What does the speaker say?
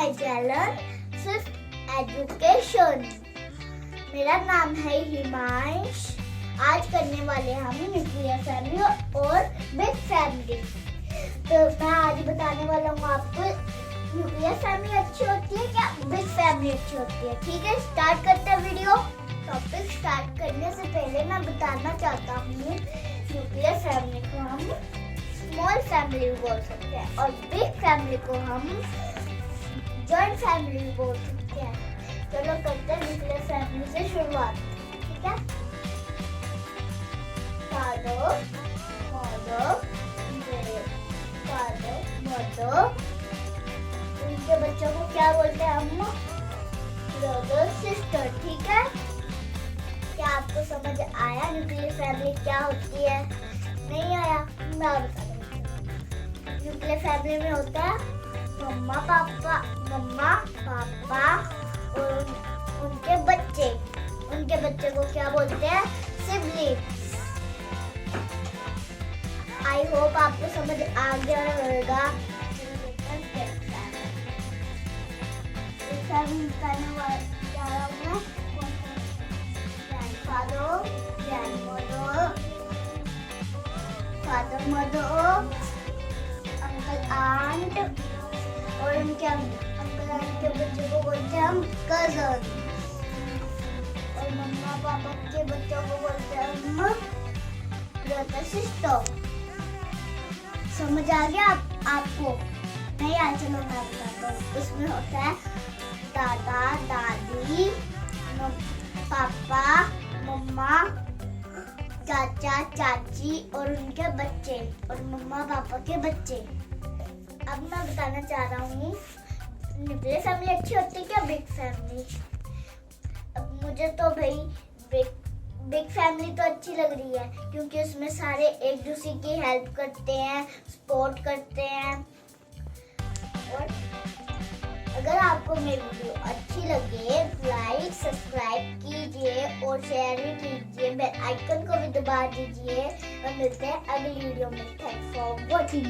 My channel सिर्फ education. मेरा नाम है हिमांश। आज करने वाले हम न्यूक्लियर फैमिली और बिग फैमिली। तो मैं आज बताने वाला हूँ आपको न्यूक्लियर फैमिली अच्छी होती है क्या बिग फैमिली अच्छी होती है। ठीक है, स्टार्ट करते हैं वीडियो। टॉपिक स्टार्ट करने से पहले मैं बताना चाहता हूँ न्यूक्लियर फैमिली को हम स्मॉल फैमिली बोल सकते हैं और बिग फैमिली को हम जॉइंट फैमिली बोल सकते हैं। चलो करते हैं न्यूक्लियर फैमिली से शुरुआत। ठीक है, फादर मदर उनके बच्चों को क्या बोलते हैं हम? Brother sister. ठीक है, क्या आपको समझ आया न्यूक्लियर फैमिली क्या होती है? नहीं आया? मैं बता दूँ। न्यूक्लियर फैमिली में होता है मम्मा पापा और उनके बच्चे को क्या बोलते हैं? सिबलिंग्स। आई होप आपको समझ आ गया होगा। फादर मदर अंकल आंट और उनके अंकल आंट के बच्चों को बोलते हैं हम कजन और मम्मा पापा के बच्चों को बोलते हैं हम ब्रदर सिस्टर। समझ आ गया आपको? नहीं आया? चलो मैं बताता हूँ। उसमें होता है दादा दादी पापा मम्मा चाचा चाची और उनके बच्चे और मम्मा पापा के बच्चे। अब मैं बताना चाह रहा हूँ न्यूक्लियर फैमिली अच्छी होती है क्या बिग फैमिली? अब मुझे तो भाई बिग फैमिली तो अच्छी लग रही है क्योंकि उसमें सारे एक दूसरे की हेल्प करते हैं, सपोर्ट करते हैं। और अगर आपको मेरी वीडियो अच्छी लगे लाइक सब्सक्राइब कीजिए और शेयर भी कीजिए, बेल आइकन को भी दबा दीजिए और मिलते हैं अगली वीडियो में। Thanks for watching.